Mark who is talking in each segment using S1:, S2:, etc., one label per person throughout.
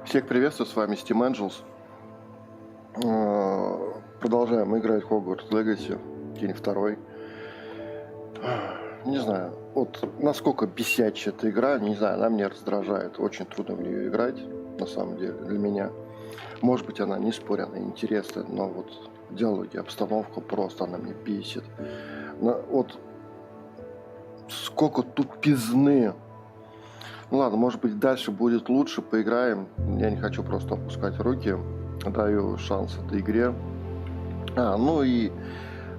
S1: Всех приветствую, с вами Steam Angels. Продолжаем играть Hogwarts Legacy, день второй. Не знаю, вот насколько бесячая эта игра, не знаю, она меня раздражает. Очень трудно в нее играть, на самом деле, для меня. Может быть, она, не спорю, она интересная, но вот диалоги, обстановка просто, она меня бесит. Вот сколько тупизны. Ну ладно, может быть, дальше будет лучше, поиграем. Я не хочу просто опускать руки. Даю шанс этой игре. Ну и,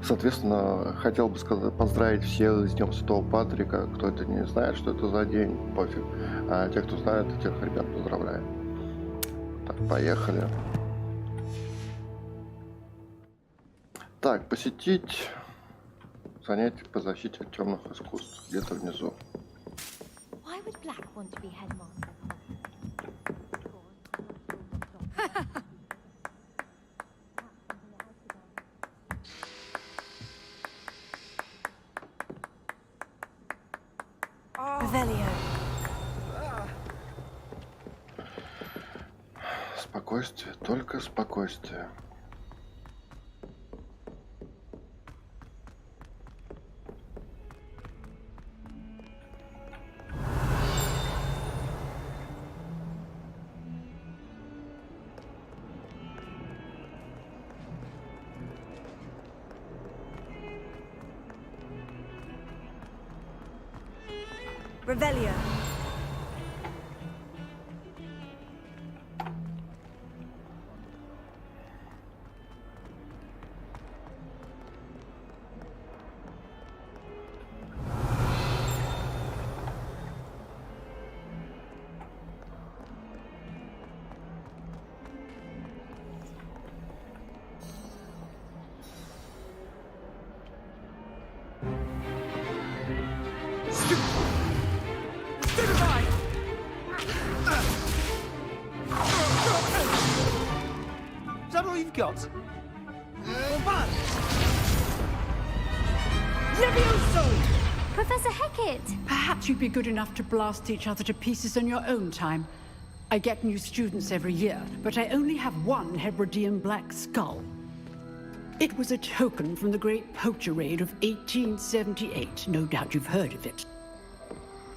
S1: соответственно, хотел бы поздравить всех с Днем Святого Патрика. Кто это не знает, что это за день, пофиг. А те, кто знает, тех ребят поздравляю. Так, поехали. Так, посетить занятие по защите от темных искусств. Где-то внизу.
S2: Why would Black want to be headmaster? Revelio.
S1: Спокойствие, только спокойствие.
S2: Revelio.
S3: Is that all you've got?
S2: Levioso! Professor Hecat!
S4: Perhaps you'd be good enough to blast each other to pieces on your own time. I get new students every year, but I only have one Hebridean black skull. It was a token from the Great Poacher Raid of 1878. No doubt you've heard of it.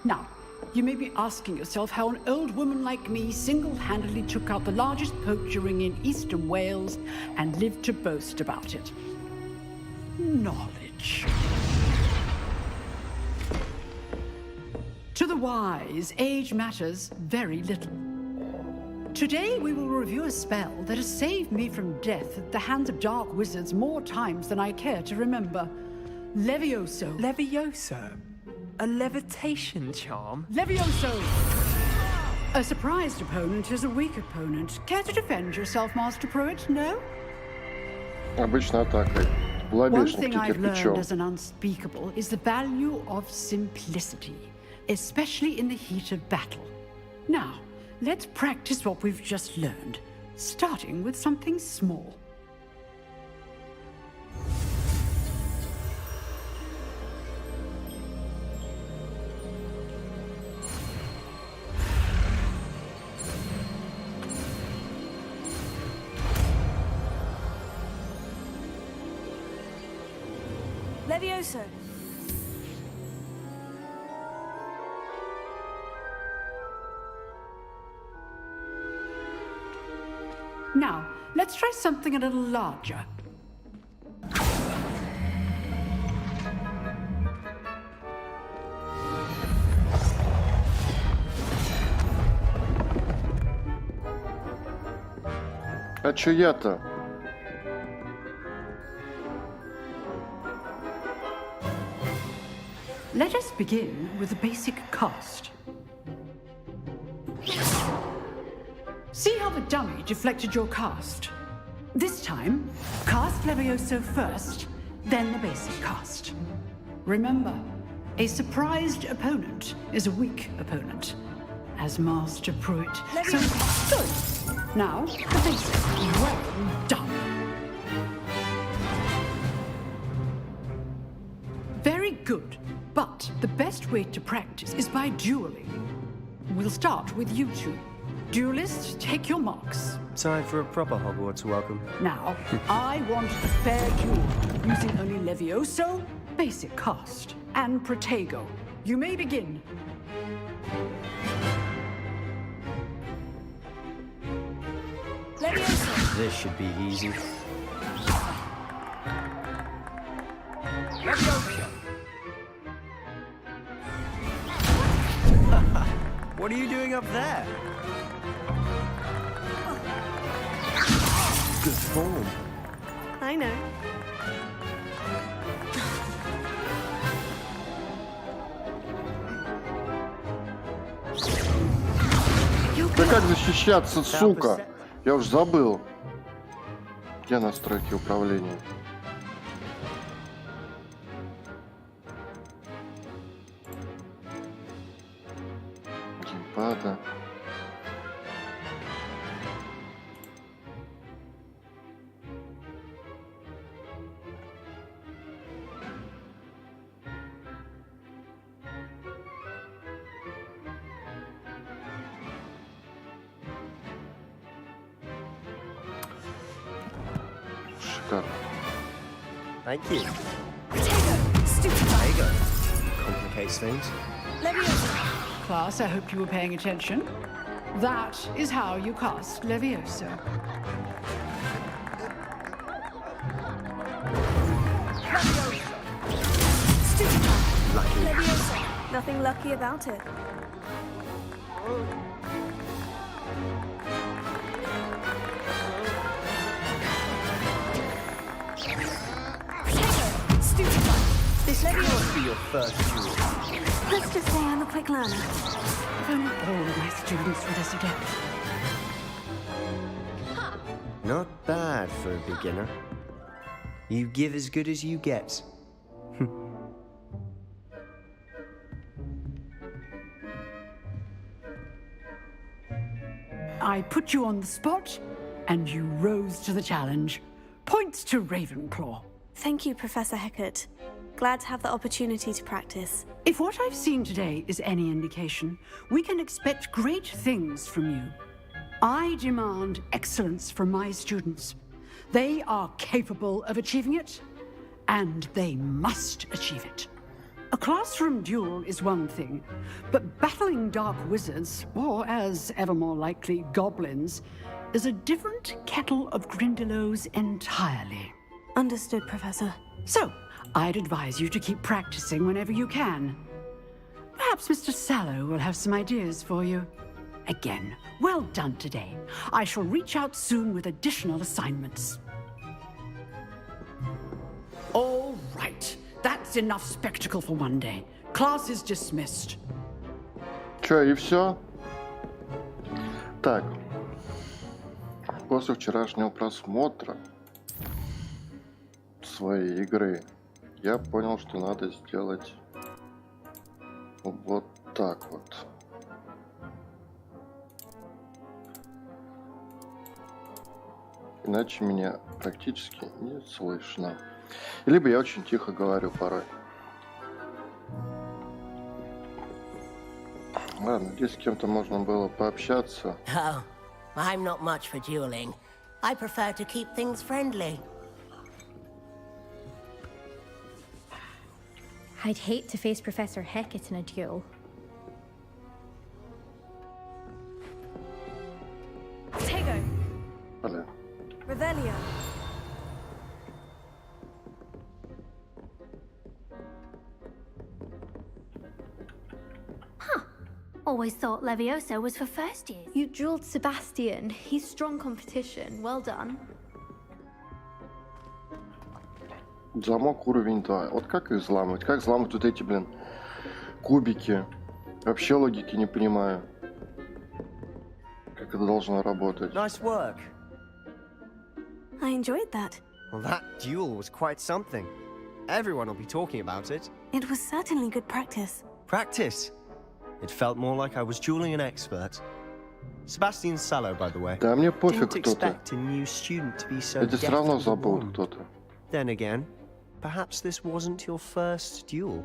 S4: Now, you may be asking yourself how an old woman like me single-handedly took out the largest poacher ring in eastern Wales and lived to boast about it. Knowledge. To the wise, age matters very little. Today we will review a spell that has saved me from death at the hands of dark wizards more times than I care to remember. Levioso.
S3: Levioso? A levitation charm?
S4: Levioso! A surprised opponent is a weak opponent. Care to defend yourself, Master Pruitt? No?
S1: Обычно атакой.
S4: One
S1: Лобешник
S4: thing I've learned
S1: кирпичом.
S4: as an unspeakable is the value of simplicity, especially in the heat of battle. Now, let's practice what we've just learned, starting with something small.
S2: Levioso!
S4: Now, let's try something a little larger.
S1: А чё я-то?
S4: Let us begin with the basic cast. See how the dummy deflected your cast? This time, cast Levioso first, then the basic cast. Remember, a surprised opponent is a weak opponent, as Master Pruitt. So, good. Now, the basic. Well done. Very good. But the best way to practice is by dueling. We'll start with you two. Duelists, take your marks.
S5: Time for a proper Hogwarts welcome.
S4: Now, I want a fair duel, using only Levioso, basic cast, and Protego. You may begin.
S2: Leviosa.
S5: This should be easy. What are you doing up there? Good form.
S2: I know.
S1: Да как защищаться, сука? Я уж забыл. Где настройки управления? Геймпада. Шикарно.
S5: Thank you.
S2: Protego. Stupid.
S5: There you go. Complicates things.
S2: Leviosa.
S4: Class, I hope you were paying attention. That is how you cast Levioso.
S2: Stupid.
S5: Lucky.
S2: Leviosa. Nothing lucky about it. Protego. Stupid.
S5: This must be your first duel.
S2: Let's just say I'm a quick learner.
S4: If only all of my students were this adept.
S5: Not bad for a beginner. You give as good as you get.
S4: I put you on the spot, and you rose to the challenge. Points to Ravenclaw.
S6: Thank you, Professor Hecat. Glad to have the opportunity to practice.
S4: If what I've seen today is any indication, we can expect great things from you. I demand excellence from my students. They are capable of achieving it, and they must achieve it. A classroom duel is one thing, but battling dark wizards, or as ever more likely, goblins, is a different kettle of Grindylows entirely.
S6: Understood, Professor.
S4: So, I'd advise you to keep practicing whenever you can. Perhaps Mr. Sallow will have some ideas for you. Again, well done today. I shall reach out soon with additional assignments. All right. That's enough spectacle for one day. Class is dismissed.
S1: Чё, и все? Так. После вчерашнего просмотра своей игры я понял, что надо сделать вот так вот. Иначе меня практически не слышно. Либо я очень тихо говорю порой. Ладно, здесь с кем-то можно было пообщаться.
S7: Oh, I'm not much for dueling. I prefer to keep things friendly.
S2: I'd hate to face Professor Hecat in a duel. Protego.
S1: Блин.
S6: Revelio.
S2: Always thought Levioso was for first years.
S8: You drilled Sebastian. He's strong competition. Well done.
S1: Замок уровень 2. Вот как их взламывать? Как взламывать вот эти, блин, кубики? Вообще логики не понимаю. Как это должно работать?
S5: Nice work.
S6: I enjoyed that.
S5: Well, that duel was quite something. Everyone will be talking about it.
S6: It was certainly good practice.
S5: Practice. It felt more like I was dueling an expert. Sebastian Sallow, by the way.
S1: Да мне пофиг,
S5: Didn't
S1: кто ты.
S5: expect a new student to be so
S1: Эти все равно
S5: deftly
S1: забудут,
S5: warmed.
S1: кто-то.
S5: Then again, perhaps this wasn't your first duel.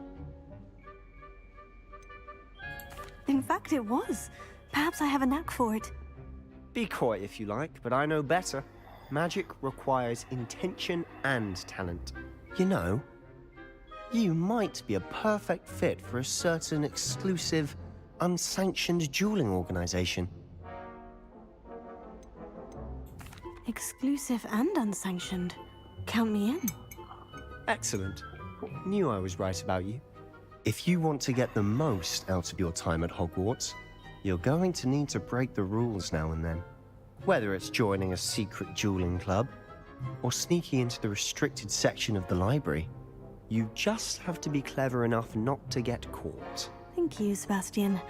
S6: In fact, it was. Perhaps I have a knack for it.
S5: Be coy if you like, but I know better. Magic requires intention and talent. You know, you might be a perfect fit for a certain exclusive, unsanctioned dueling organization.
S6: Exclusive and unsanctioned. Count me in.
S5: Excellent. Knew I was right about you. If you want to get the most out of your time at Hogwarts, you're going to need to break the rules now and then. Whether it's joining a secret dueling club, or sneaking into the restricted section of the library, you just have to be clever enough not to get caught.
S6: Thank you, Sebastian.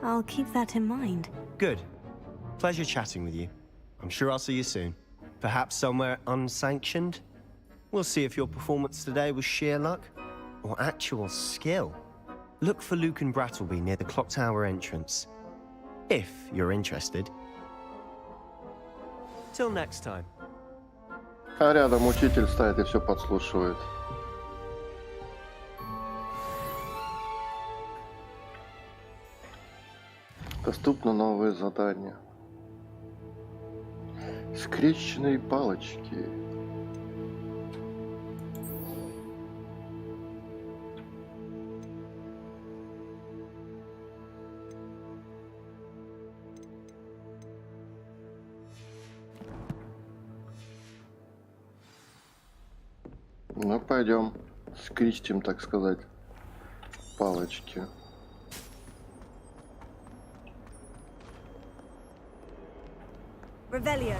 S6: I'll keep that in mind.
S5: Good. Pleasure chatting with you. I'm sure I'll see you soon. Perhaps somewhere unsanctioned? We'll see if your performance today was sheer luck or actual skill. Look for Luke and Brattleby near the clock tower entrance, if you're interested. Till next time.
S1: А рядом учитель стоит и все подслушивает. Доступно новые задания. Скрещенные палочки. Ну, пойдем скрестим, так сказать, палочки.
S6: Revelio.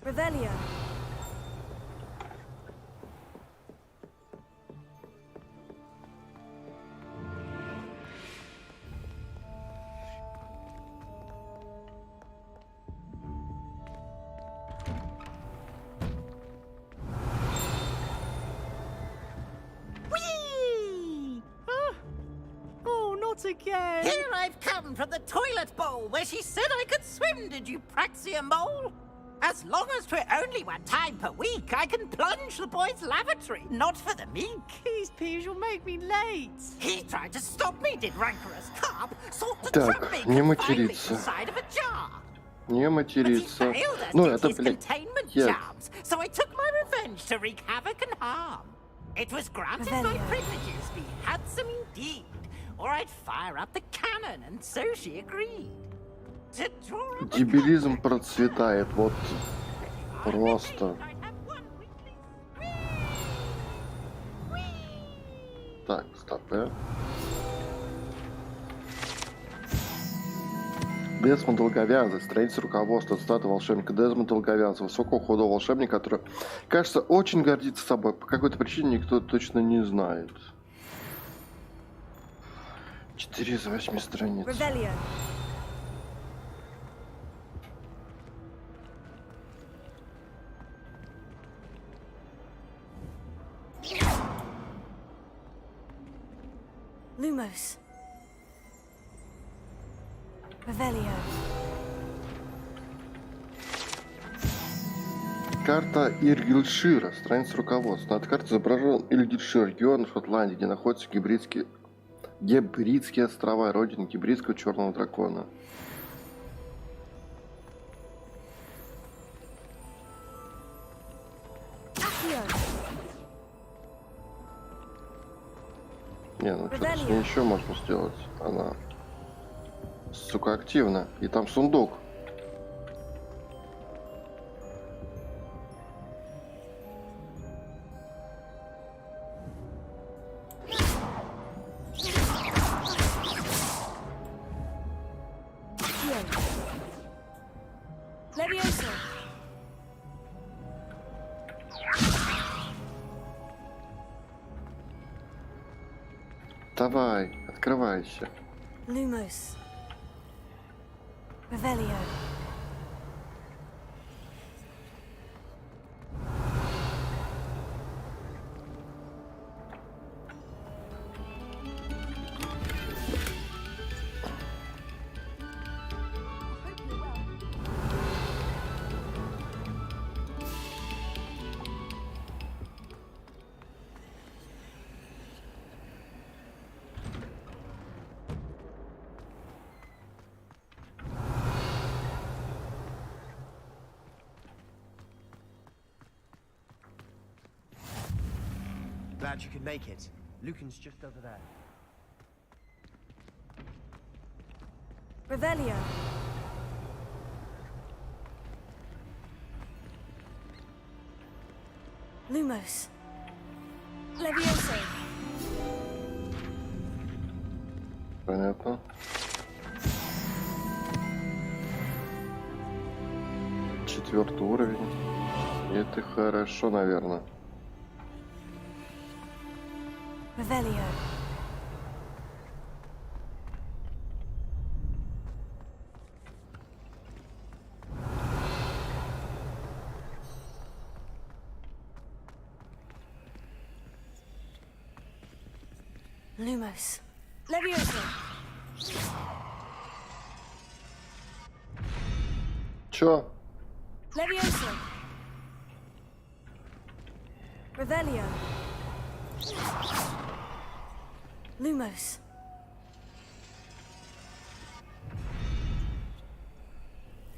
S6: Revelio.
S7: Whee!
S3: Oh, not again!
S7: Here I've come from the toilet bowl where she said I could swim, did you praxia mole? As long as 'twere only one time per week, I can plunge the boys' lavatory, not for the meek.
S3: These peeves will make me late.
S7: He tried to stop me, did rancorous carp, sought to
S1: Так,
S7: trap me
S1: не
S7: confined me
S1: материться.
S7: inside of a jar.
S1: Не
S7: But he
S1: материться.
S7: failed us
S1: Ну,
S7: with
S1: это,
S7: his
S1: блядь,
S7: containment
S1: я...
S7: charms, so I took my revenge to wreak havoc and harm. It was granted my
S6: Revelio.
S7: privileges be handsome indeed, or I'd fire up the cannon, and so she agreed. To draw up a
S1: Дебилизм
S7: contract,
S1: процветает, вот просто.
S7: I'd have one weekly
S1: Так, стоп, Десмонд Долговязый, страница руководства, цитата волшебника Десмонд Долговязый, высокого худого волшебника, который, кажется, очень гордится собой. По какой-то причине никто точно не знает. 4 из 8 страниц.
S6: Revelio. Lumos. Revelio.
S1: Карта Иргилшира, страница руководства. На этой карте изображен Иргилшир, регион в Шотландии, где находятся Гибридские острова, родина гибридского черного дракона. Не, ну что с ней еще можно сделать? Она, сука, активна. И там сундук.
S6: Levioso.
S1: Давай, открывайся.
S6: Lumos. Revelio.
S5: Glad you could make it. Lucan's just over there.
S6: Revelio. Lumos. Levioso.
S1: Понятно. Четвертый уровень. Это хорошо, наверное.
S6: Revelio. Lumos. Levioso.
S1: Чё?
S6: Levioso. Revelio. Lumos.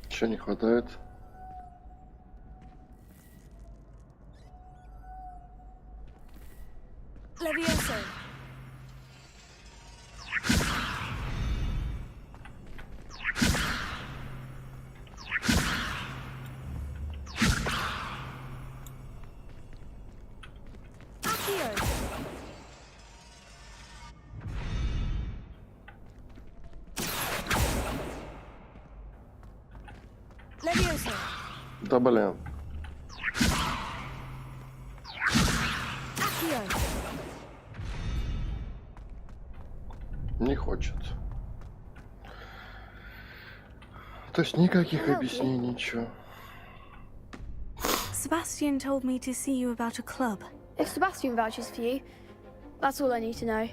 S1: Чё не хватает?
S6: Levioso. Accio. Levioso.
S1: Да блин.
S6: Accio.
S1: Не хочет. То есть никаких объяснений, ничего.
S6: Sebastian told me to see you about a club.
S8: If Sebastian vouches for you, that's all I need to know.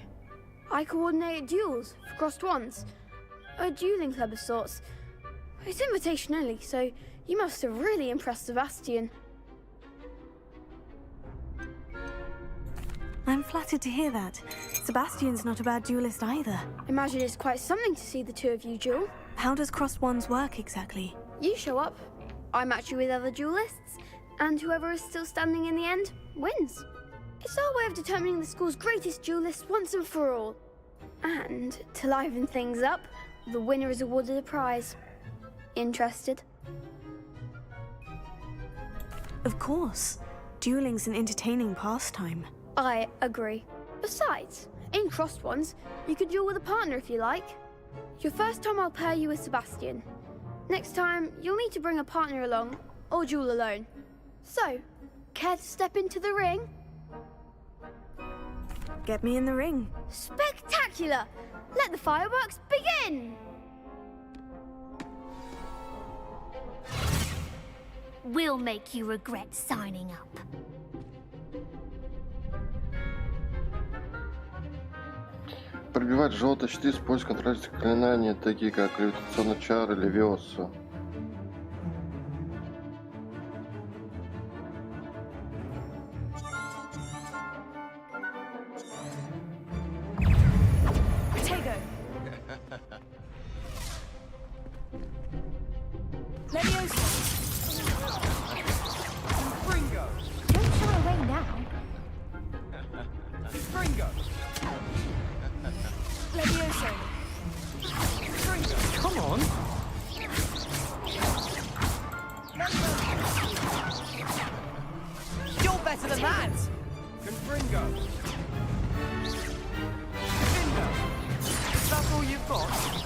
S8: I coordinate duels for crossed wands. A dueling club of sorts. It's invitation only, so you must have really impressed Sebastian.
S6: I'm flattered to hear that. Sebastian's not a bad duelist either.
S8: Imagine it's quite something to see the two of you duel.
S6: How does crossed wands work exactly?
S8: You show up, I match you with other duelists, and whoever is still standing in the end wins. It's our way of determining the school's greatest duelist once and for all. And to liven things up, the winner is awarded a prize. Interested?
S6: Of course. Dueling's an entertaining pastime.
S8: I agree. Besides, in crossed ones, you could duel with a partner if you like. Your first time I'll pair you with Sebastian. Next time, you'll need to bring a partner along, or duel alone. So, care to step into the ring?
S6: Get me in the ring.
S8: Spectacular! Let the fireworks begin!
S2: We'll make you regret signing up.
S1: Пробивать желтые щиты, используя контролирующие заклинания, такие как левитационный чар или Левиоса.
S6: Tego. Levioso.
S9: Fringo!
S2: Don't shy away now.
S9: Fringo!
S6: Levioso.
S9: Fringo! Come on! You're better than that! Confringo! Findo! Is that all you've got?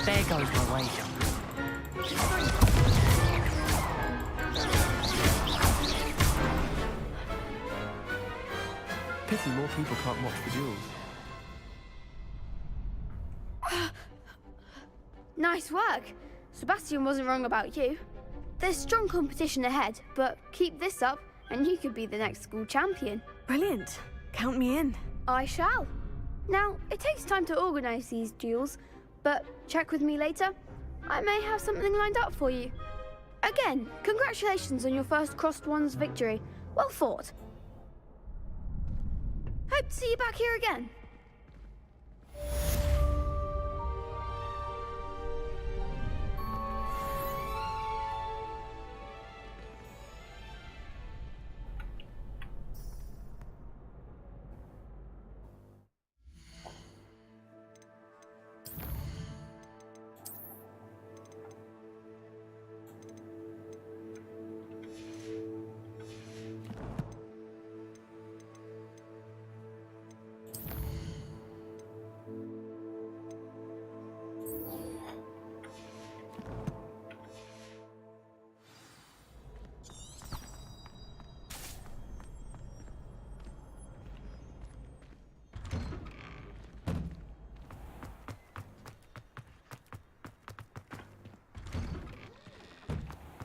S7: There goes my wager.
S9: Pity more people can't watch the duels.
S8: Nice work. Sebastian wasn't wrong about you. There's strong competition ahead, but keep this up and you could be the next school champion.
S6: Brilliant. Count me in.
S8: I shall. Now, it takes time to organise these duels, but check with me later. I may have something lined up for you. Again, congratulations on your first Crossed Ones victory. Well fought. Hope to see you back here again.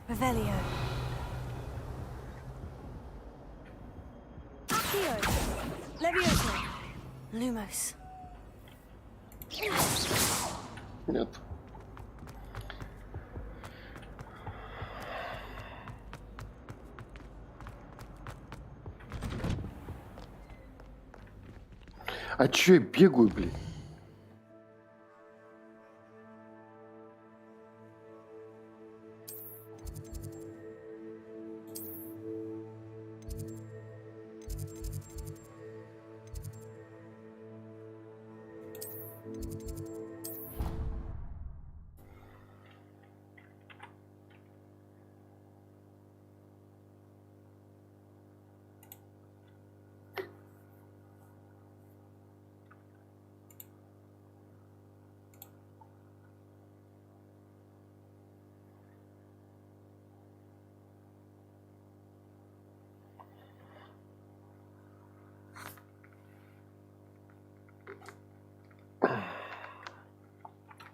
S6: Revelio. Accio. Levioso. Lumos.
S1: Нет. А чё я бегаю, блин?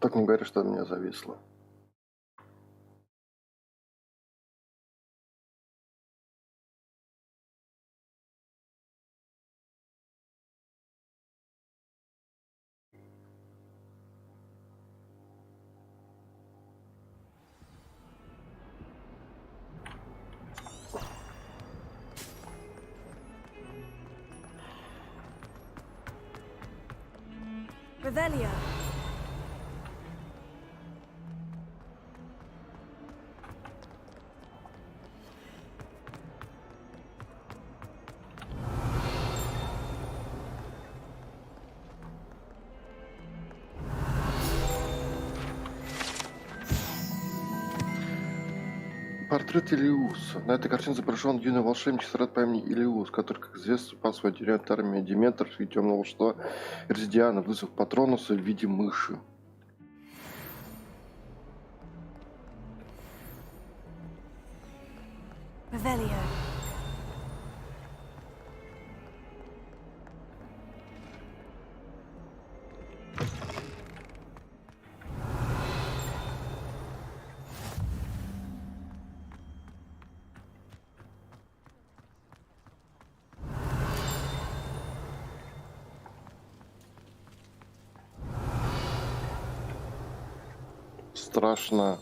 S1: Так не говори, что у меня зависло.
S6: Revelio.
S1: Портрет Илиуса. На этой картине изображен юный волшебник Сред по имени Илиус, который, как известно, спас свою деревню от армии Деметров и темного волшебства Резидиана, вызвав Патронуса в виде мыши.
S6: Revelio.
S1: Страшно.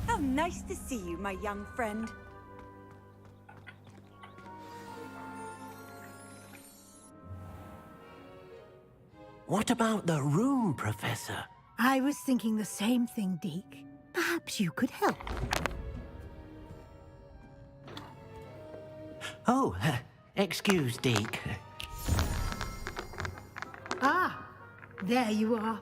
S3: How nice to see you, my young friend.
S7: What about the room, Professor?
S3: I was thinking the same thing, Deke. Perhaps you could help.
S7: Oh, excuse, Deke.
S3: Ah, there you are.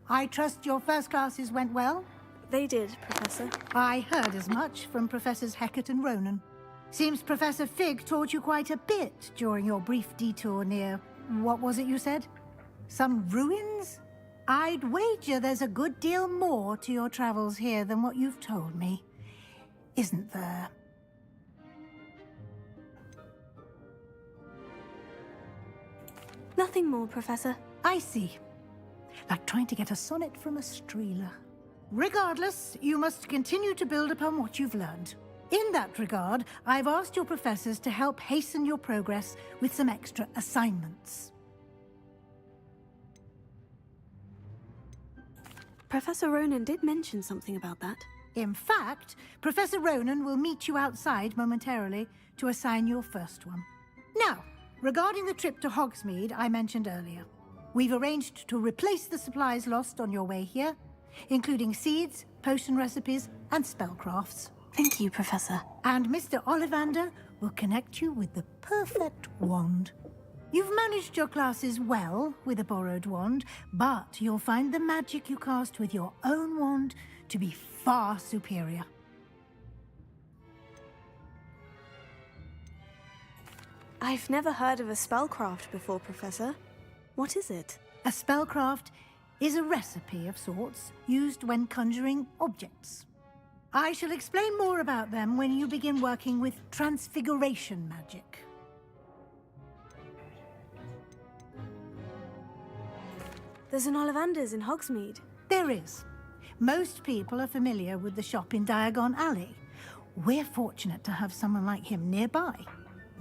S3: I trust your first classes went well?
S6: They did, Professor.
S3: I heard as much from Professors Hecat and Ronan. Seems Professor Fig taught you quite a bit during your brief detour near... what was it you said? Some ruins? I'd wager there's a good deal more to your travels here than what you've told me. Isn't there?
S6: Nothing more, Professor.
S3: I see. Like trying to get a sonnet from a streeler. Regardless, you must continue to build upon what you've learned. In that regard, I've asked your professors to help hasten your progress with some extra assignments.
S6: Professor Ronan did mention something about that.
S3: In fact, Professor Ronan will meet you outside momentarily to assign your first one. Now, regarding the trip to Hogsmeade I mentioned earlier, we've arranged to replace the supplies lost on your way here, including seeds, potion recipes, and spellcrafts.
S6: Thank you, Professor.
S3: And Mr. Ollivander will connect you with the perfect wand. You've managed your classes well with a borrowed wand, but you'll find the magic you cast with your own wand to be far superior.
S6: I've never heard of a spellcraft before, Professor. What is it?
S3: A spellcraft is a recipe of sorts used when conjuring objects. I shall explain more about them when you begin working with transfiguration magic.
S6: There's an Ollivander's in Hogsmeade.
S3: There is. Most people are familiar with the shop in Diagon Alley. We're fortunate to have someone like him nearby.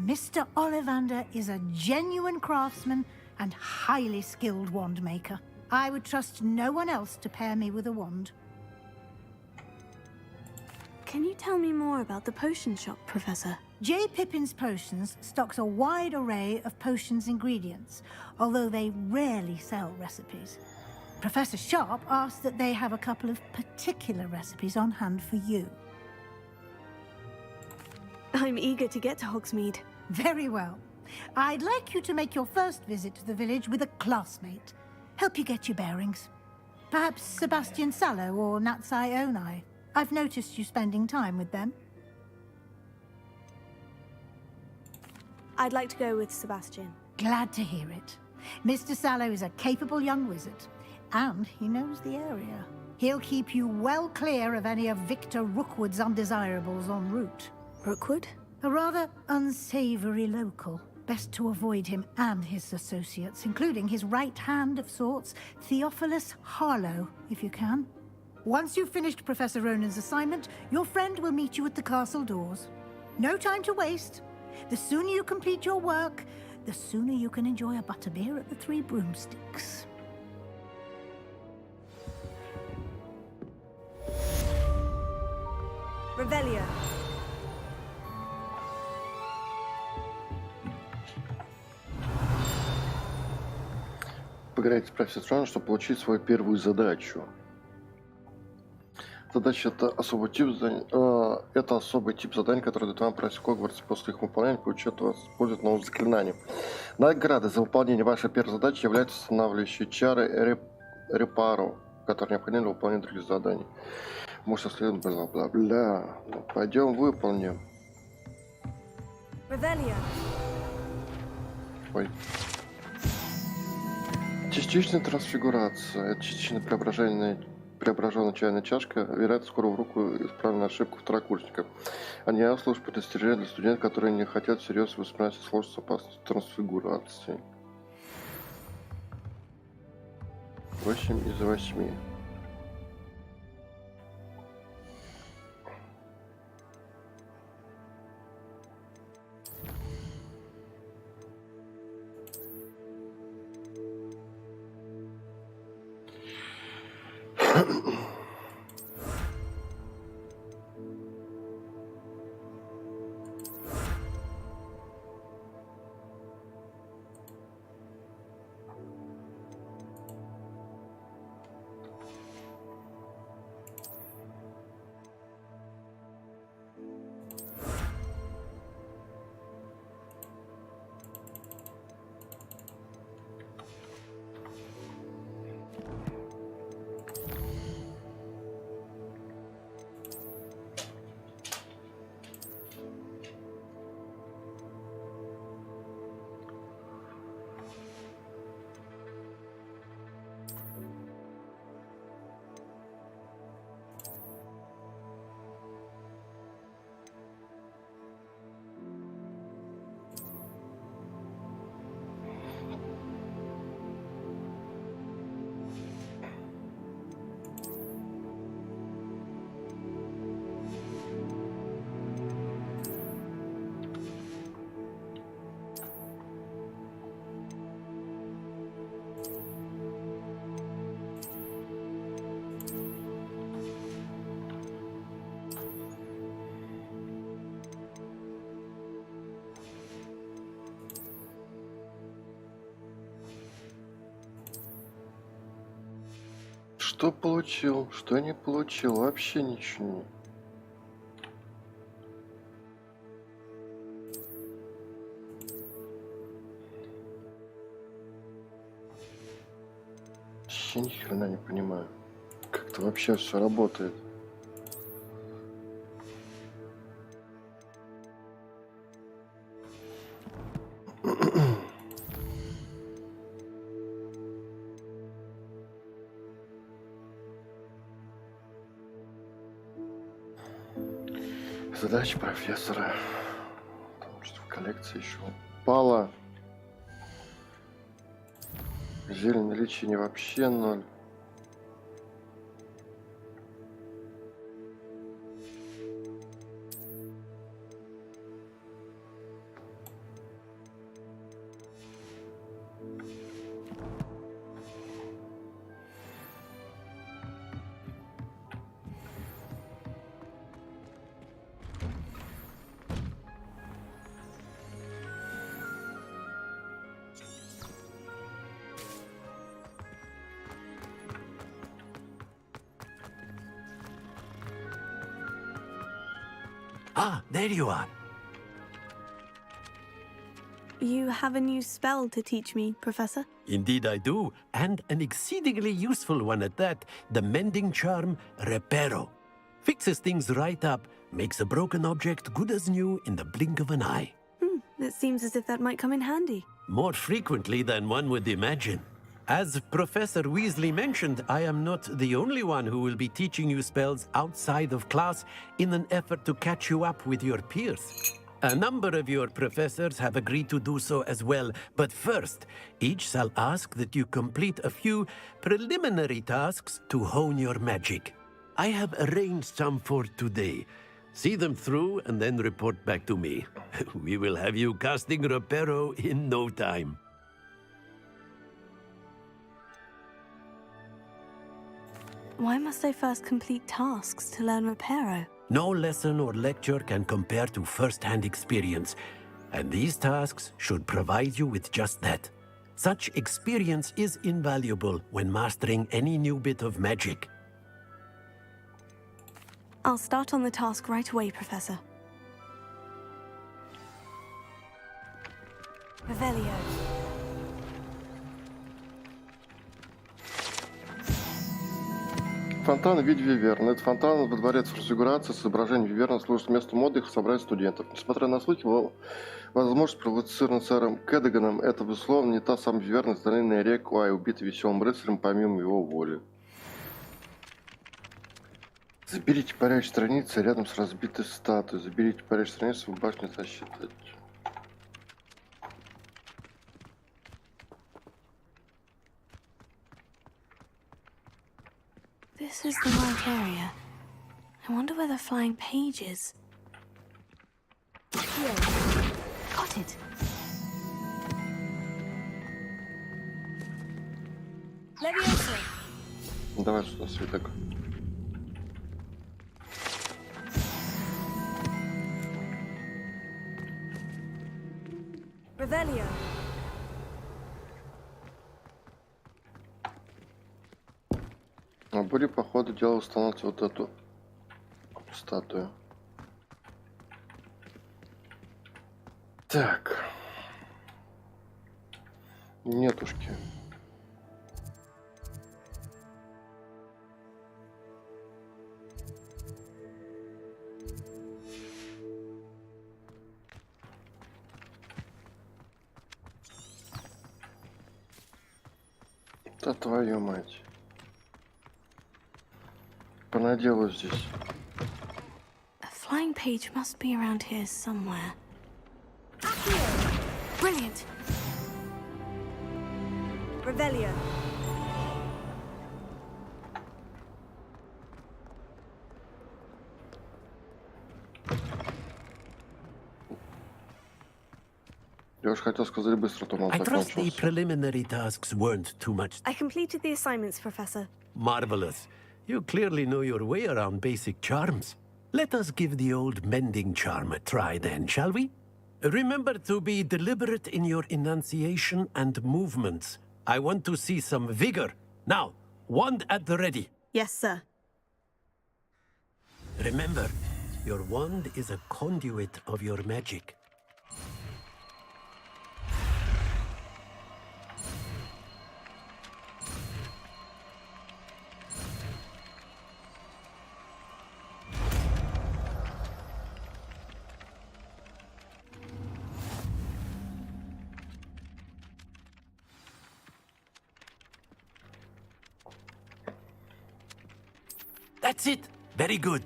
S3: Mr. Ollivander is a genuine craftsman and highly skilled wand maker. I would trust no one else to pair me with a wand.
S6: Can you tell me more about the potion shop, Professor?
S3: J. Pippin's Potions stocks a wide array of potions ingredients, although they rarely sell recipes. Professor Sharp asked that they have a couple of particular recipes on hand for you.
S6: I'm eager to get to Hogsmeade.
S3: Very well. I'd like you to make your first visit to the village with a classmate. Help you get your bearings. Perhaps Sebastian Sallow or Natsai Onai. I've noticed you spending time with them.
S6: I'd like to go with Sebastian.
S3: Glad to hear it. Mr. Sallow is a capable young wizard, and he knows the area. He'll keep you well clear of any of Victor Rookwood's undesirables en route.
S6: Rookwood?
S3: A rather unsavory local. Best to avoid him and his associates, including his right hand of sorts, Theophilus Harlow, if you can. Once you've finished Professor Ronan's assignment, your friend will meet you at the castle doors. No time to waste. The sooner you complete your work, the sooner you can enjoy a butterbeer at the Three Broomsticks.
S6: Revelio.
S1: Поиграйте с профессором, чтобы получить свою первую задачу. Задача — это особый тип заданий, который дает вам пройти в Хогвартсе. После их выполнения получат вас использовать новые заклинания. Награда за выполнение вашей первой задачи являются устанавливающие чары репару, которые необходимы для выполнения других заданий. Может, следует бла-бла-бла. Ну, пойдем выполним.
S6: Revelio.
S1: Ой. Частичная трансфигурация. Это частично преображенная чайная чашка, вероятно, скоро в руку исправленная ошибка второкурсника. Они служат предостережением для студентов, которые не хотят всерьез воспринимать сложность с опасностью трансфигурации. 8 из 8. Что получил, что не получил, вообще ничего не. Вообще ни хрена не понимаю, как это вообще все работает. Задача профессора. Потому что в коллекции еще упала. Зелень лечения вообще ноль.
S10: Ah, there you are.
S6: You have a new spell to teach me, Professor?
S10: Indeed I do, and an exceedingly useful one at that. The mending charm, Reparo. Fixes things right up, makes a broken object good as new in the blink of an eye.
S6: It seems as if that might come in handy.
S10: More frequently than one would imagine. As Professor Weasley mentioned, I am not the only one who will be teaching you spells outside of class in an effort to catch you up with your peers. A number of your professors have agreed to do so as well, but first, each shall ask that you complete a few preliminary tasks to hone your magic. I have arranged some for today. See them through and then report back to me. We will have you casting Reparo in no time.
S6: Why must I first complete tasks to learn Reparo?
S10: No lesson or lecture can compare to first-hand experience, and these tasks should provide you with just that. Such experience is invaluable when mastering any new bit of magic.
S6: I'll start on the task right away, Professor. Revelio.
S1: Фонтан в виде виверны. Этот фонтан во дворе трансфигурации с изображением виверны служит местом отдыха собрать студентов. Несмотря на слухи, возможность провоцирована сэром Кэдиганом, это, безусловно, не та самая виверна из долины реку, а убита веселым рыцарем помимо его воли. Заберите парящие страницы рядом с разбитой статуей. Заберите парящие страницы в башне защиты.
S6: This is the right area. I wonder where the flying page is. Here. Got it. Leviosa.
S1: Давай сюда, свиток.
S6: Revelio.
S1: А были, по ходу дела, установить вот эту статую. Так. Нетушки. Да твою мать. Понаделаю здесь.
S6: A flying page must be around here somewhere. Brilliant. Revelio.
S1: Я уж хотел сказать быстро, то он
S10: I trust the
S1: закончился.
S10: preliminary tasks weren't too much.
S6: I completed the assignments, Professor.
S10: Marvelous. You clearly know your way around basic charms. Let us give the old mending charm a try then, shall we? Remember to be deliberate in your enunciation and movements. I want to see some vigor. Now, wand at the ready.
S6: Yes, sir.
S10: Remember, your wand is a conduit of your magic. That's it! Very good.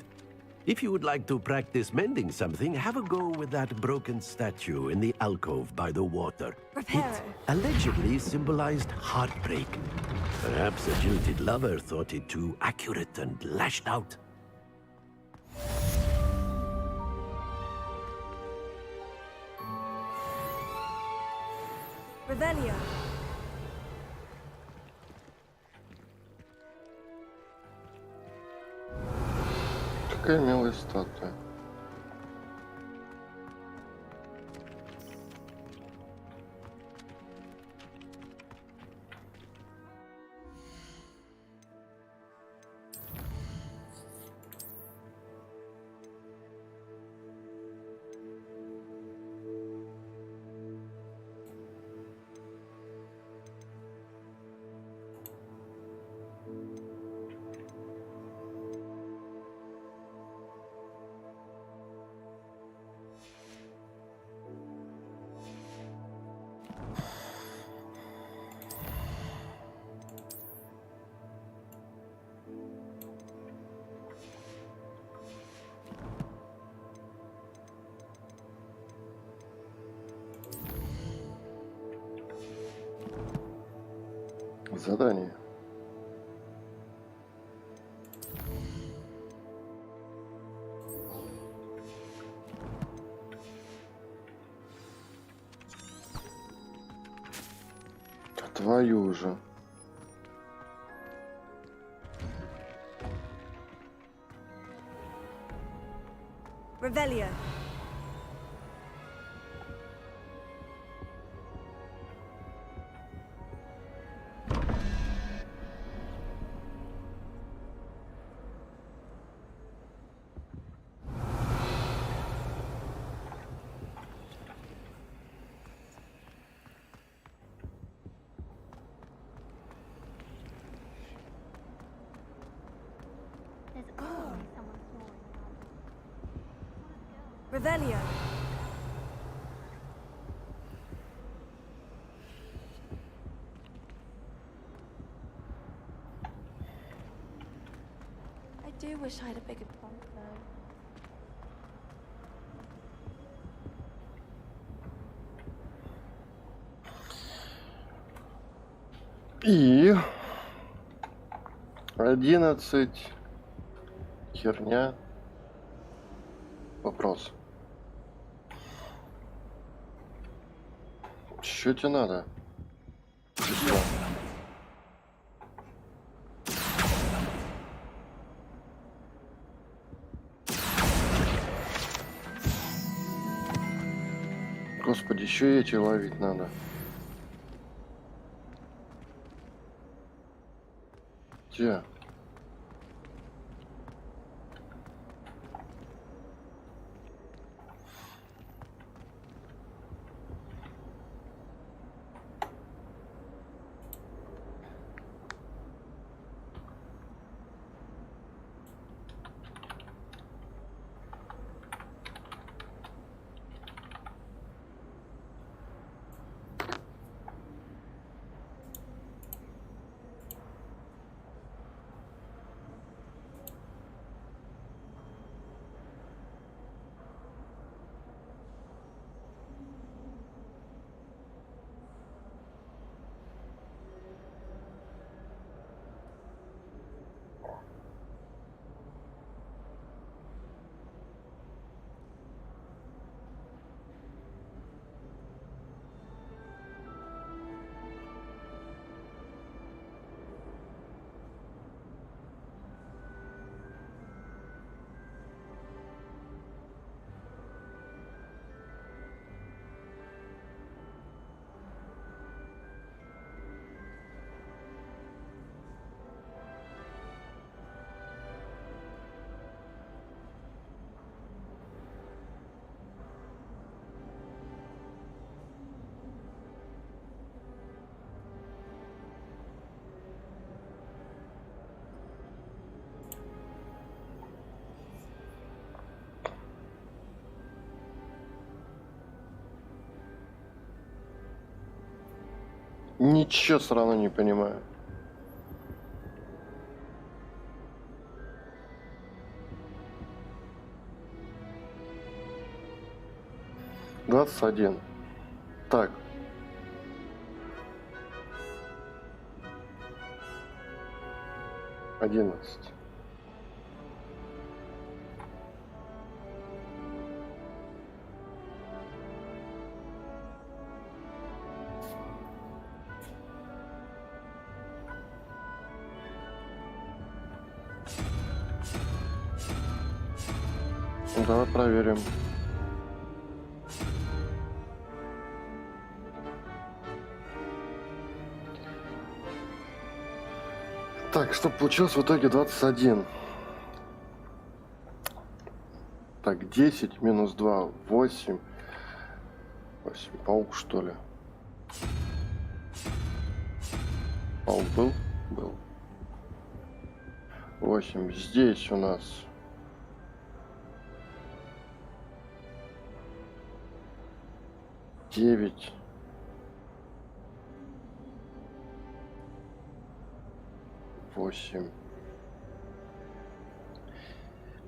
S10: If you would like to practice mending something, have a go with that broken statue in the alcove by the water.
S8: Reparo.
S10: It allegedly symbolized heartbreak. Perhaps a jilted lover thought it too accurate and lashed out.
S8: Revelio.
S1: Какая милая статуя. Задание. Твою же.
S8: Revelio.
S2: There's always someone snoring around.
S8: Revelio.
S2: I do wish I had a bigger pond, though.
S1: И 11. Херня. Вопрос. Что тебе надо? Всё. Господи, еще и эти ловить надо. Где? Ничего все равно не понимаю. Двадцать один. Так. Одиннадцать. Давай проверим. Так, что получилось в итоге 21. Так, 10 минус 2, 8. 8. Паук, что ли? Паук был? Был. 8. Здесь у нас... 9. 8.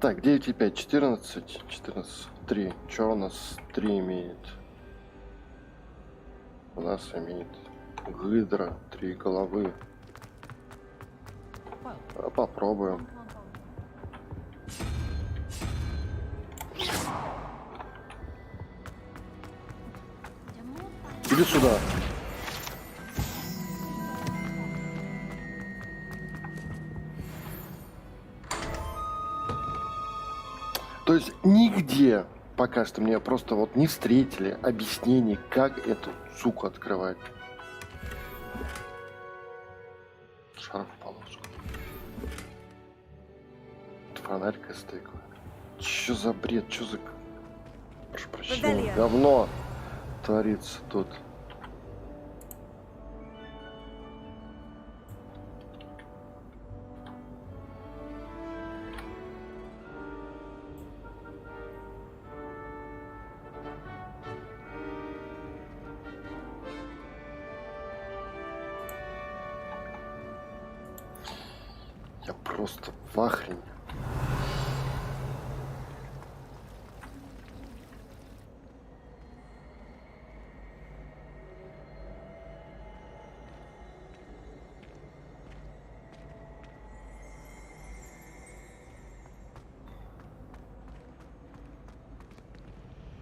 S1: Так, 9 и 5, 14. 14, 3. Что у нас 3 имеет? У нас имеет гидра, 3 головы. Попробуем. Иди сюда. То есть нигде пока что мне просто вот не встретили объяснений, как эту суку открывать. Шарф полоску. Фонарика стыкла. Чё за бред? Чё за... Прошу прощения. Говно творится тут. Я просто в ахрене.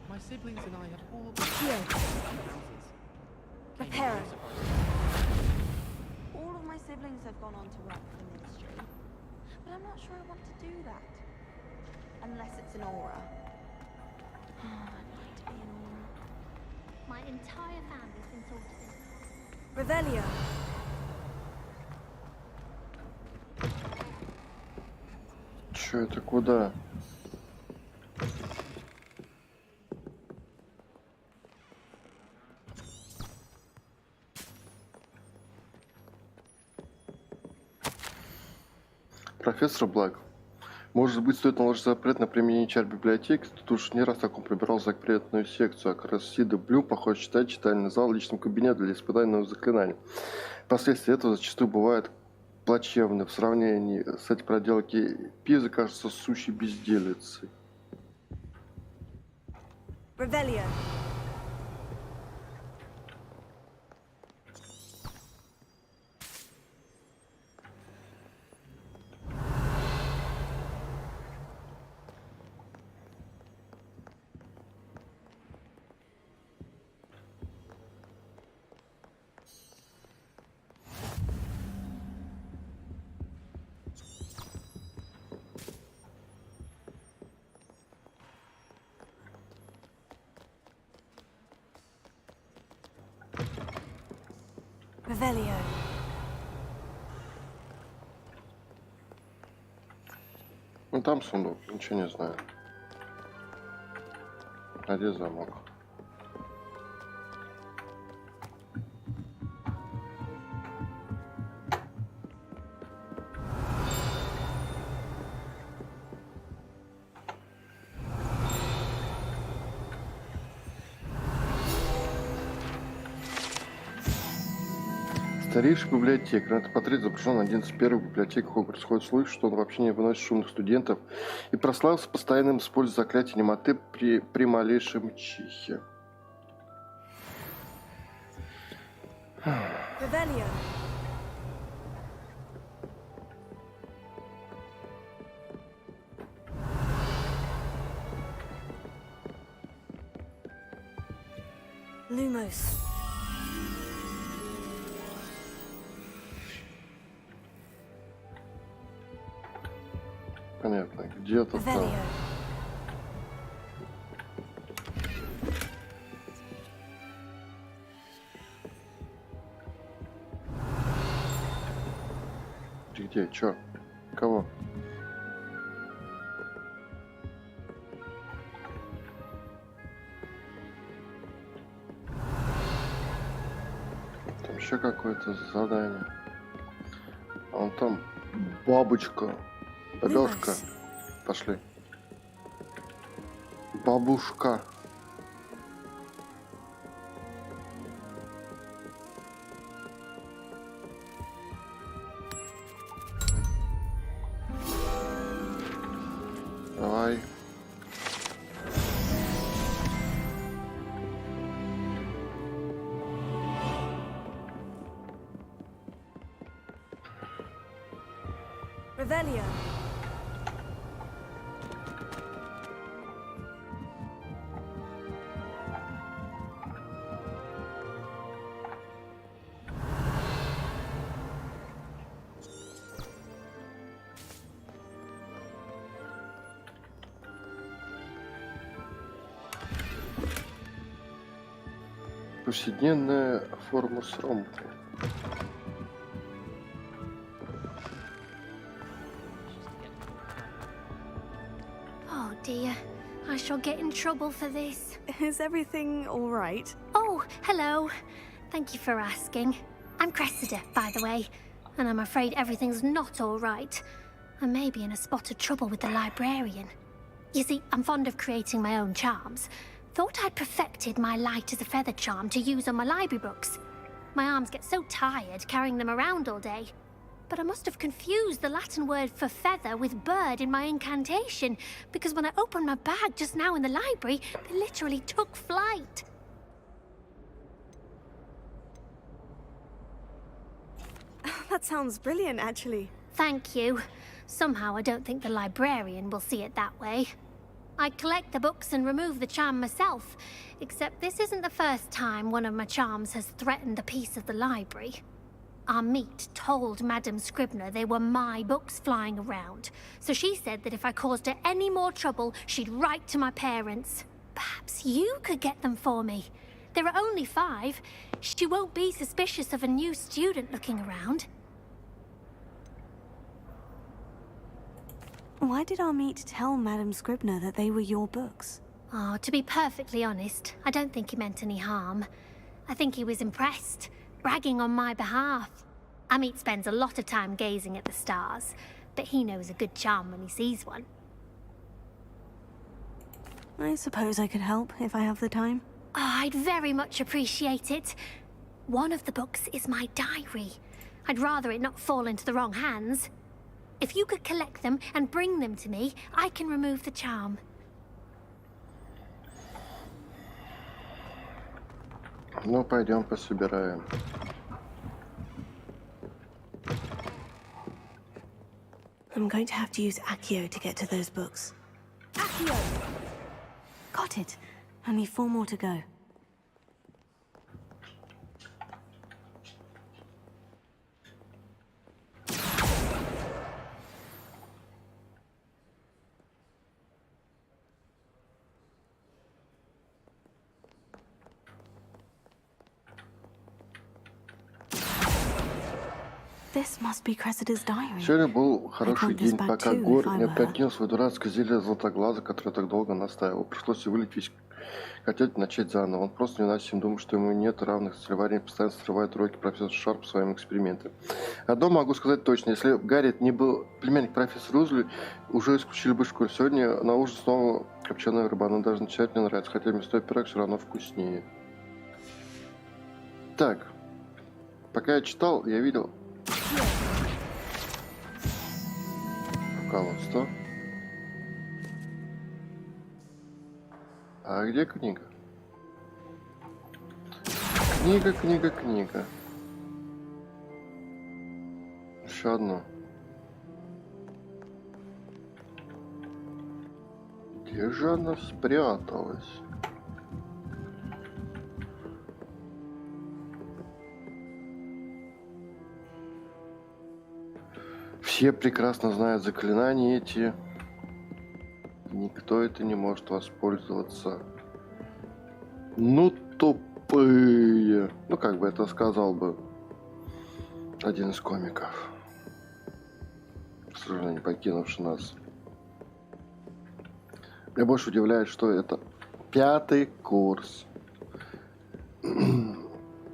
S9: My siblings and I have all been houses.
S8: Prepare. All of my siblings have gone on to work for the ministry, but I'm not sure I want to do that. Unless it's an aura. Oh, I'd like to be an aura.
S2: My entire family's been sorted in.
S8: Revelio.
S1: Чё это куда? Профессор Блэк, может быть, стоит наложить запрет на применение чар библиотеки? Тут уж не раз так он пробирал запретную секцию, а Красида Блю, похоже, считает читальный зал личным кабинетом для испытания новых заклинаний. Последствия этого зачастую бывают плачевны. В сравнении с этим проделки Пизы кажется сущей безделицей.
S8: Revelio. Revelio.
S1: Ну там сундук, ничего не знаю. А где замок? Старейший библиотекарь. На этот портрет изображен один из первых библиотек Хогвартс. Ходит слух, что он вообще не выносит шумных студентов и прославился постоянным использованием заклятия немоты при малейшем чихе.
S6: Revelio. Lumos.
S1: Понятно. Где-то там.
S6: Revelio.
S1: Где? Чё? Кого? Там еще какое-то задание. А вон там бабочка. Бабёшка. Пошли. Бабушка. Давай.
S6: Revelio.
S1: Повседневная форма сромка.
S2: Oh dear, I shall get in trouble for this.
S6: Is everything all right?
S2: Oh, hello. Thank you for asking. I'm Cressida, by the way, and I'm afraid everything's not all right. I may be in a spot of trouble with the librarian. You see, I'm fond of creating my own charms. Thought I'd perfected my light as a feather charm to use on my library books. My arms get so tired carrying them around all day. But I must have confused the Latin word for feather with bird in my incantation, because when I opened my bag just now in the library, they literally took flight.
S6: That sounds brilliant, actually.
S2: Thank you. Somehow I don't think the librarian will see it that way. I collect the books and remove the charm myself, except this isn't the first time one of my charms has threatened the peace of the library. Our meet told Madame Scribner they were my books flying around, so she said that if I caused her any more trouble, she'd write to my parents. Perhaps you could get them for me. There are only 5. She won't be suspicious of a new student looking around.
S6: Why did our meet tell Madame Scribner that they were your books?
S2: Oh, to be perfectly honest, I don't think he meant any harm. I think he was impressed, bragging on my behalf. Amit spends a lot of time gazing at the stars, but he knows a good charm when he sees one.
S6: I suppose I could help if I have the time.
S2: Oh, I'd very much appreciate it. One of the books is my diary. I'd rather it not fall into the wrong hands. If you could collect them and bring them to me, I can remove the charm.
S1: Ну, пойдем пособираем.
S6: I'm going to have to use Accio to get to those books. Accio! Got it. Only 4 more to go. This must be Cressida's diary.
S1: Сегодня был хороший день, пока Гор не
S6: опрокинул
S1: опрокинул свое дурацкое зелье золотоглаза, которое так долго настаивал. Пришлось вылить весь котел и начать заново. Он просто невыносим, думает, что ему нет равных соревнований, постоянно срывает уроки профессора Шарп своим экспериментом. Одно могу сказать точно, если Гарриет не был племянник профессора Уизли, уже исключили бы школу. Сегодня на ужин снова копченая рыба, она даже начинает мне нравится, хотя мясной пирог все равно вкуснее. Так. Пока я читал, я видел руководство. А где книга? Книга. Еще одно. Где же она спряталась? Все прекрасно знают заклинания эти. Никто это не может воспользоваться. Ну, тупые. Ну, как бы это сказал бы один из комиков, к сожалению, покинувший нас. Меня больше удивляет, что это 5-й курс.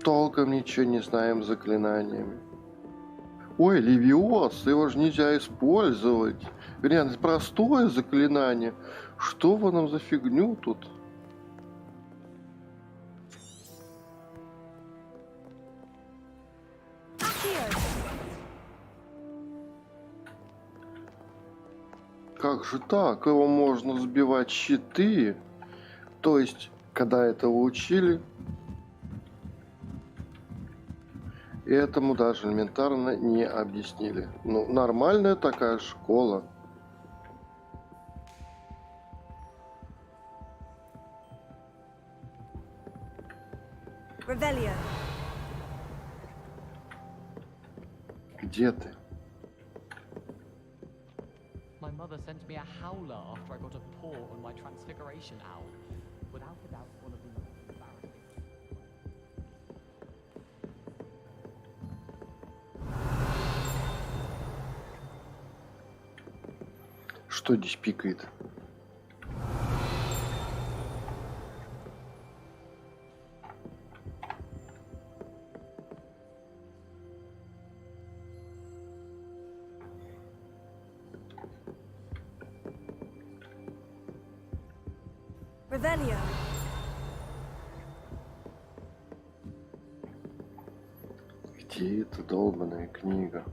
S1: Толком ничего не знаем заклинаниями. Ой, Левиос, его же нельзя использовать. Вернее, это простое заклинание. Что вы нам за фигню тут? Как же так? Его можно сбивать щиты. То есть, когда этого учили, этому даже элементарно не объяснили. Ну, нормальная такая школа.
S6: Revelio.
S1: Где ты?
S9: My mother sent me a howler after I got a paw on my transfiguration owl. Without a doubt, one of the most embarrassing.
S1: Что здесь пикает?
S6: Revelio.
S1: Где эта долбаная книга?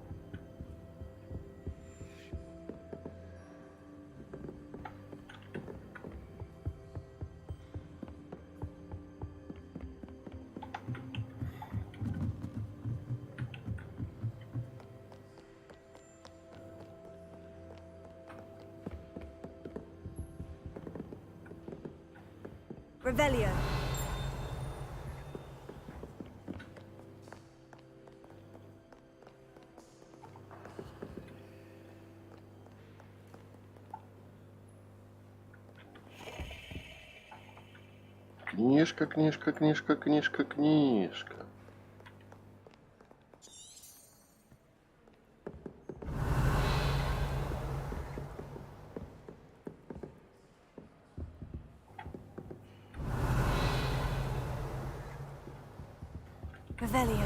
S6: Revelio.
S1: Книжка.
S6: Revelio.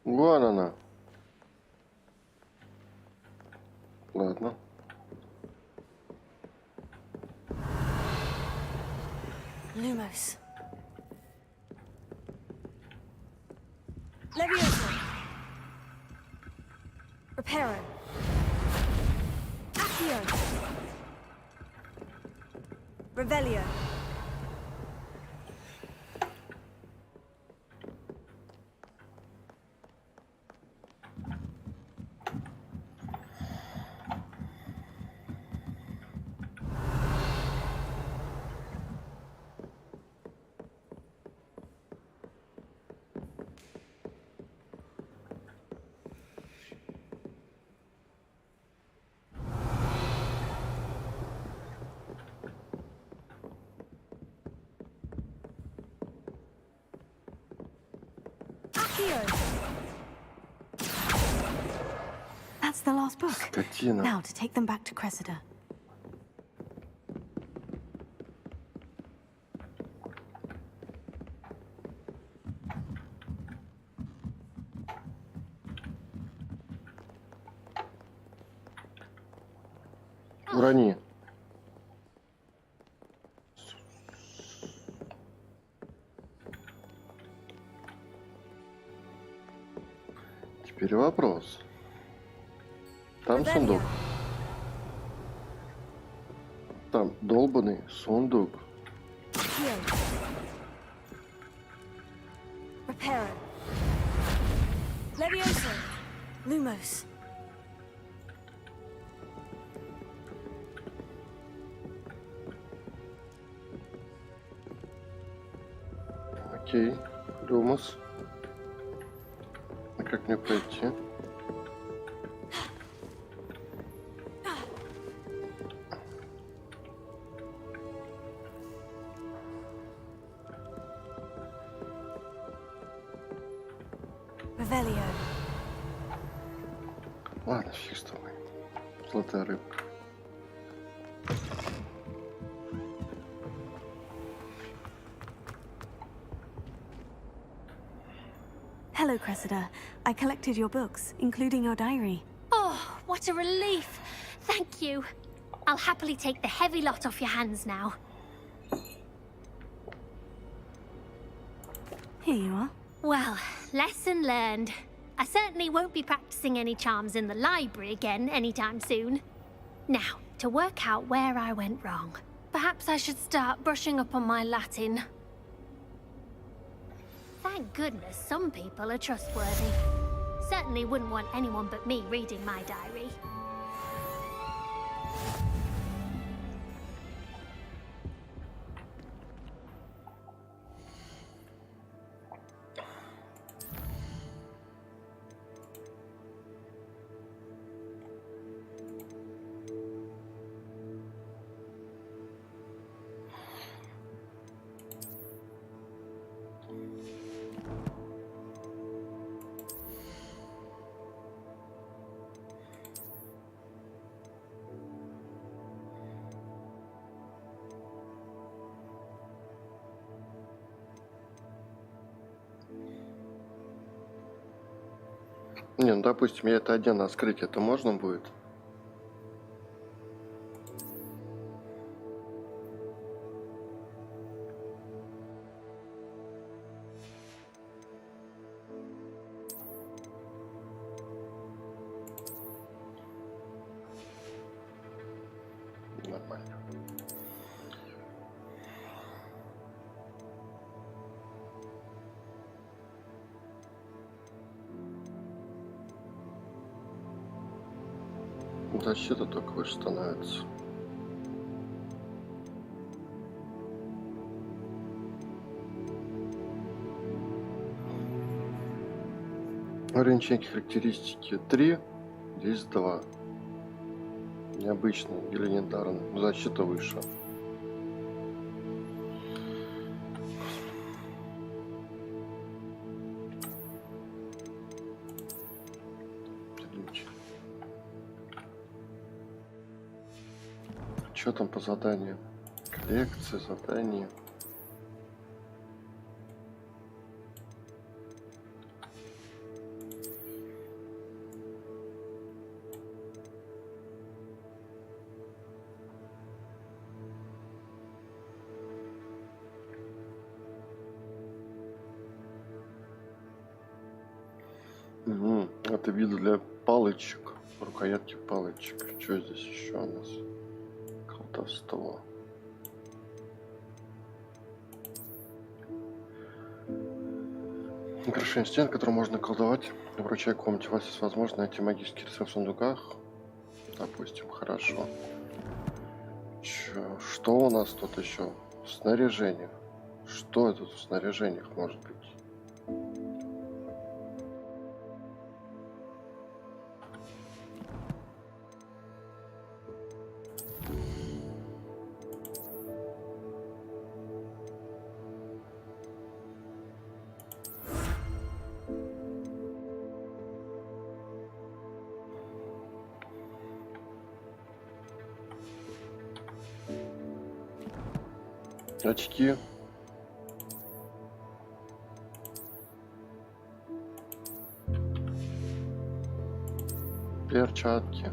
S1: Вон она. Ладно.
S6: Lumos. Levioso. Reparo. Accio. Revelio. That's the last book.
S1: Скотина.
S6: Now to take them back to Cressida.
S1: Урони. Теперь вопрос. Там сундук. Там долбанный сундук.
S6: Reparo. Levioso. Lumos.
S1: Окей. Думас. А как мне пройти?
S6: Revelio.
S1: Ладно, фиг с тобой. Золотая рыбка.
S6: Hello, Cressida. I collected your books, including your diary.
S2: Oh, what a relief. Thank you. I'll happily take the heavy lot off your hands now.
S6: Here you are.
S2: Well, lesson learned. I certainly won't be practicing any charms in the library again anytime soon. Now, to work out where I went wrong. Perhaps I should start brushing up on my Latin. Thank goodness some people are trustworthy. Certainly wouldn't want anyone but me reading my diary.
S1: Не, ну допустим, я это отдельно открыть, это можно будет? Нормально. Защита только выше становится. Ограничение характеристики 3, здесь 2. Необычный или легендарный. Защита выше. Что там по заданию? Коллекция, задания. Угу. Это виды для палочек. Рукоятки палочек. Что здесь еще у нас? Колдовство. Украшение стен, которые можно колдовать. Вручай комнате. У вас есть возможность найти магические рецепты в сундуках. Допустим, хорошо. Что у нас тут еще? Снаряжение. Что это в снаряжениях может быть? Очки. Перчатки.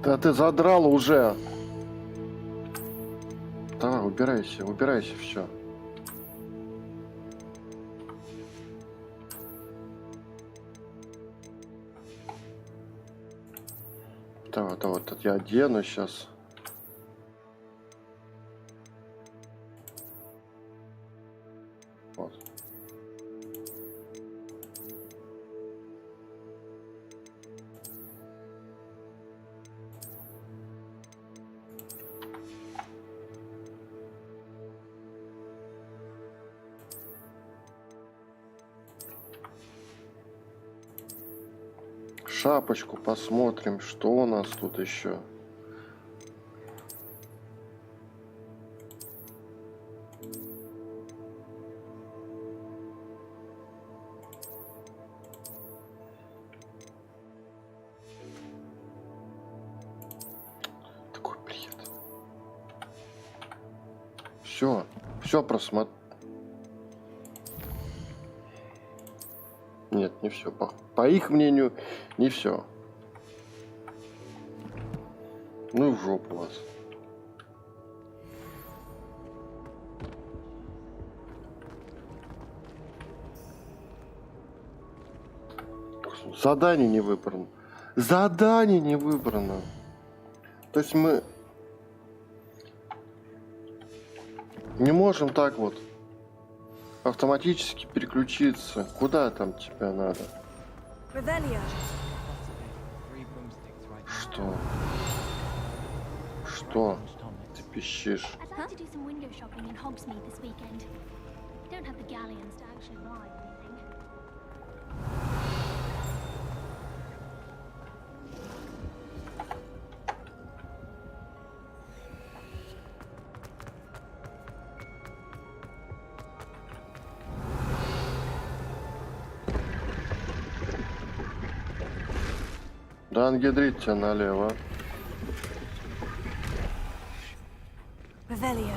S1: Да ты задрал уже. Давай, убирайся, все. Давай, вот я одену сейчас. Вот. Шапочку посмотрим, что у нас тут еще. Такой бред. Все просмотр. Нет, не все. По их мнению, не все. Ну и в жопу вас. Задание не выбрано. Задание не выбрано. То есть мы не можем так вот автоматически переключиться. Куда там тебе надо? Что? Что? Ты пищишь?
S2: I'd like to do some window shopping in Hogsmeade this weekend. Don't have the galleons to actually ride or anything.
S1: Да, ангидрит тебя налево.
S6: Revelio.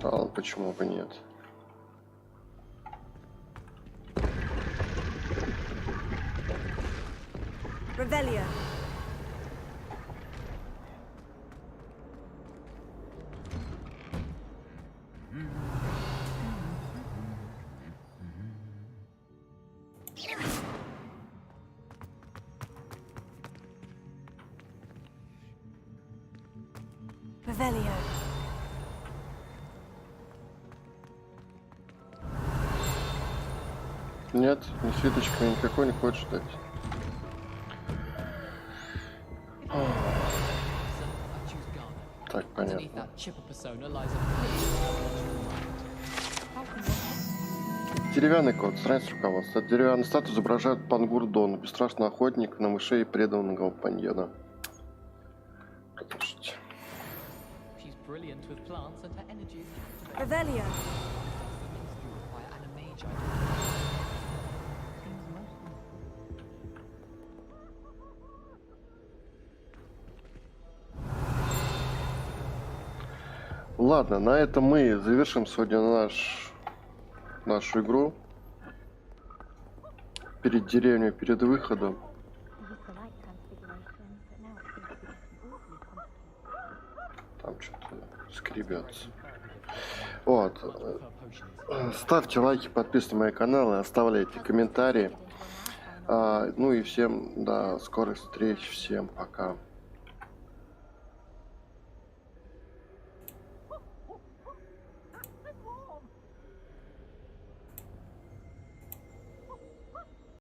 S1: Да, почему бы нет?
S6: Revelio. Revelio.
S1: Нет, ни свиточка никакой не хочешь дать. Так, понятно. Деревянный кот, страница руководства. Деревянный статус изображает пангурдона, бесстрашный охотник на мышей и преданного компаньона. Продолжите.
S6: Revelio.
S1: Ладно, на этом мы завершим сегодня нашу игру. Перед деревней, перед выходом. Там что-то скребется. Вот. Ставьте лайки, подписывайтесь на мои каналы, оставляйте комментарии. Ну и всем до скорых встреч. Всем пока.